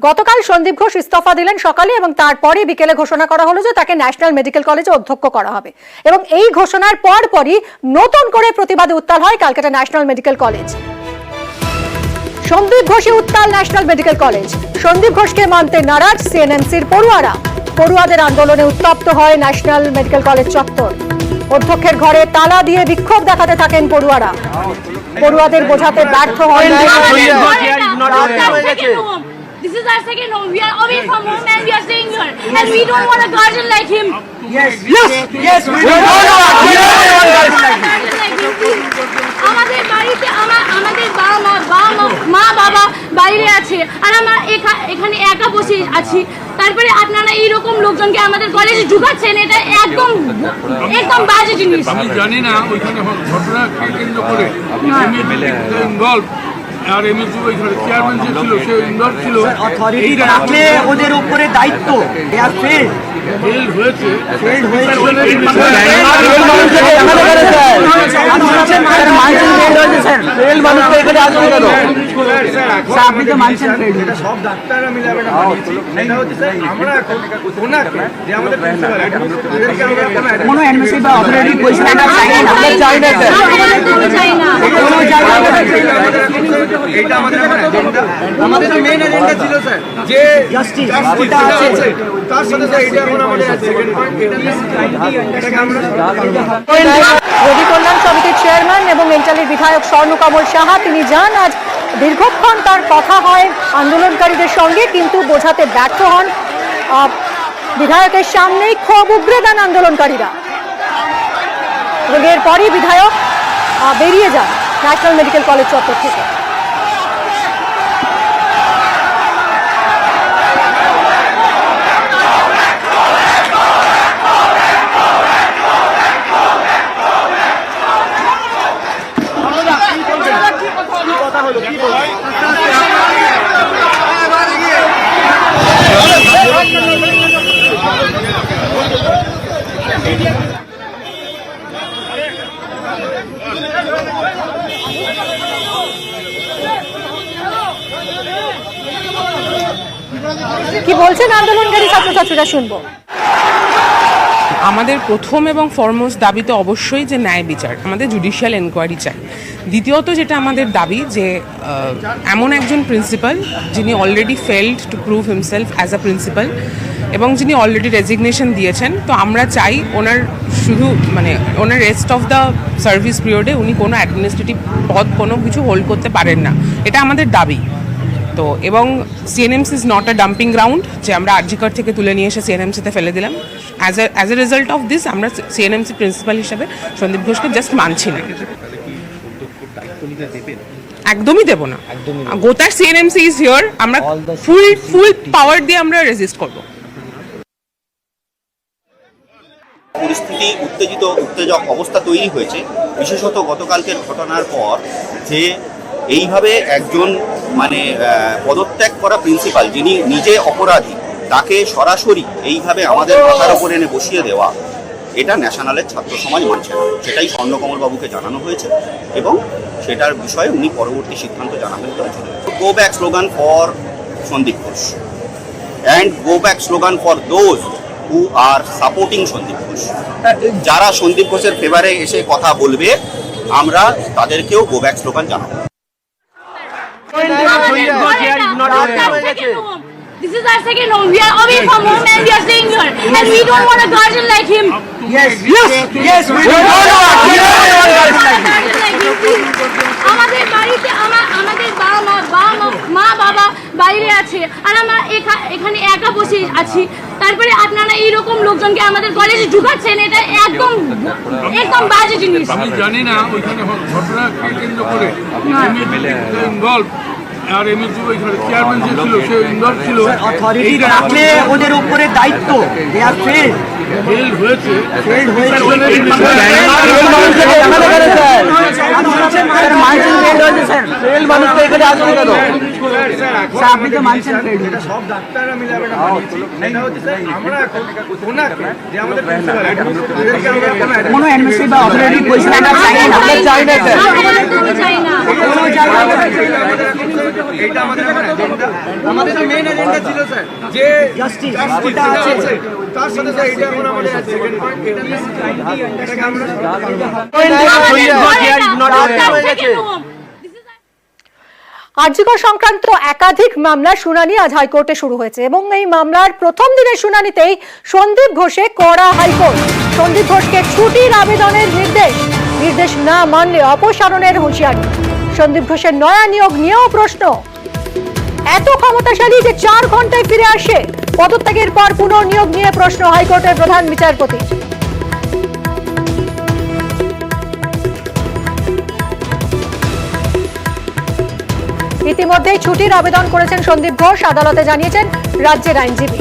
গতকাল সন্দীপ ঘোষ ইস্তফা দিলেন সকালে এবং তারপরে বিকেলে ঘোষণা করা হলো যে তাকে ন্যাশনাল মেডিকেল কলেজে অধ্যক্ষ করা হবে এবং এই ঘোষণার পরপরই নতুন করে প্রতিবাদে উত্তাল হয় Calcutta national medical college. Sandip ঘোষে উত্তাল ন্যাশনাল মেডিকেল কলেজ। সন্দীপ ঘোষকে মানতে নারাজ সিএনএমসির পড়ুয়ারা। পড়ুয়াদের আন্দোলনে উত্তপ্ত হয় ন্যাশনাল মেডিকেল কলেজ চত্বর। অধ্যক্ষের ঘরে তালা দিয়ে বিক্ষোভ দেখাতে থাকেন পড়ুয়ারা। পড়ুয়াদের বোঝাতে ব্যর্থ হন। This is our second home. We are away from home and we are staying here. And we don't want a guardian like him. Yes, we don't want a guardian like him. আমাদের বাড়িতে আমাদের মা বাবা বাইরে আছে আর আমরা এখানে একা বসে আছি। তারপরে আপনারা এইরকম লোকজনকে আমাদের কলেজে ঢুকাচ্ছেন, এটা একদম বাজে জিনিস। আমি জানি না ওইখানে ঘটনা কেন্দ্র করে ইনভলভ আর এমএসি ওইখানে চেয়ারম্যান যে ছিল সে ইনভলভ ছিল। অথরিটি রাখলে ওদের উপরে দায়িত্ব ফেল হয়েছে। সব ডাক্তাররা মিলে আমরা কোনো এমএসি বা অথরিটি পজিশন চাই না। এটা আমাদের মেইন এজেন্ডা ছিল স্যার, যে জাস্টিস ওটা আছে, তার সাথে এটা এখন আমাদের সেকেন্ড পয়েন্ট। রবি কল্যাণ সমিতির চেয়ারম্যান এবং এন্টালির বিধায়ক স্বর্ণকমল সাহা তিনি যান। আজ দীর্ঘক্ষণ তার কথা হয় আন্দোলনকারীদের সঙ্গে, কিন্তু বোঝাতে ব্যর্থ হন। বিধায়কের সামনেই ক্ষোভ উগরে দেন আন্দোলনকারীরা এবং এরপরই বিধায়ক বেরিয়ে যান ন্যাশনাল মেডিকেল কলেজ চত্বর থেকে। কি বলছেন আন্দোলনকারী ছাত্রছাত্রীরা শুনবো। আমাদের প্রথম এবং ফরমোস্ট দাবি তো অবশ্যই যে ন্যায় বিচার, আমাদের জুডিশিয়াল এনকোয়ারি চাই। দ্বিতীয়ত যেটা আমাদের দাবি যে এমন একজন প্রিন্সিপাল যিনি already failed to prove himself as a principal এবং যিনি অলরেডি রেজিগনেশন দিয়েছেন, তো আমরা চাই ওনার শুধু ওনার রেস্ট অফ দ্য সার্ভিস পিরিয়ডে উনি কোনো অ্যাডমিনিস্ট্রেটিভ পদ কোনো কিছু হোল্ড করতে পারেন না, এটা আমাদের দাবি। তো এবং CNMC is not a dumping ground যে আমরা আরজিকর থেকে তুলে নিয়ে এসে সিএনএমসিতে ফেলে দিলাম। As a result of this আমরা সিএনএমসি প্রিন্সিপাল হিসাবে সন্দীপ ঘোষকে জাস্ট মানছি না, একদমই দেব না। গোটার সিএনএমসি ইজ হিয়ার, আমরা ফুল পাওয়ার দিয়ে আমরা রেজিস্ট করব। পরিস্থিতি উত্তেজক অবস্থা তৈরি হয়েছে, বিশেষত গতকালকের ঘটনার পর, যে এইভাবে একজন পদত্যাগ করা প্রিন্সিপাল যিনি নিজে অপরাধী তাকে সরাসরি এইভাবে আমাদের মাথার উপর এনে বসিয়ে দেওয়া, এটা ন্যাশনালের ছাত্র সমাজ মানছে না। সেটাই স্বর্ণকমল বাবুকে জানানো হয়েছে এবং সেটার বিষয়ে উনি পরবর্তী সিদ্ধান্ত জানাবেন। Go back slogan for Sandip Ghosh and go back slogan for those who are supporting Sandip Ghosh. যারা সন্দীপ ঘোষের ফেভারে এসে কথা বলবে আমরা তাদেরকেও গো ব্যাক স্লোগান জানাবো। This is our second home. We are away from home and we are staying here. And we don't want a guardian like him. Yes, we don't want a guardian like him. আমাদের বাড়িতে আমাদের মা বাবা বাইরে আছে আর আমরা এখানে একা বসে আছি। তারপরে আপনারা এইরকম লোকজনকে আমাদের কলেজে ঢুকাচ্ছেন, এটা একদম বাজে জিনিস। আমি জানি না ওইখানে ঘটনা কেন্দ্র করে ইনভলভ আর এমএসি ওইখানে চেয়ারম্যান যে ছিল সে ইনভলভ ছিল। অথরিটি রাখলে ওদের উপরে দায়িত্ব ফেল হয়েছে। সব ডাক্তাররা মিলে আমরা কোনো এমএসি বা অথরিটি পজিশন চাই না। এইটা আমাদের এজেন্ডা, আমাদের যে মেইন এজেন্ডা ছিল স্যার যে জাস্টিস ওটা আছে, তার সাথে স্যার এটা এখন আমাদের সেকেন্ড পয়েন্ট, এটাকে আমরা আরজিকর সংক্রান্ত একাধিক মামলার শুনানি আজ হাইকোর্টে শুরু হয়েছে এবং এই মামলার প্রথম দিনের শুনানিতেই সন্দীপ ঘোষে কড়া হাইকোর্ট। সন্দীপ ঘোষকে ছুটির আবেদনের নির্দেশ না মানলে অপসারণের হুঁশিয়ারি। সন্দীপ ঘোষের নয়া নিয়োগ নিয়েও প্রশ্ন। এত ক্ষমতাশালী যে 4 ঘন্টায় ফিরে আসে, পদত্যাগের পর পুনর্নিয়োগ নিয়ে প্রশ্ন হাইকোর্টের প্রধান বিচারপতি। ইতিমধ্যেই ছুটির আবেদন করেছেন সন্দীপ ঘোষ, আদালতে জানিয়েছেন রাজ্যের আইনজীবী।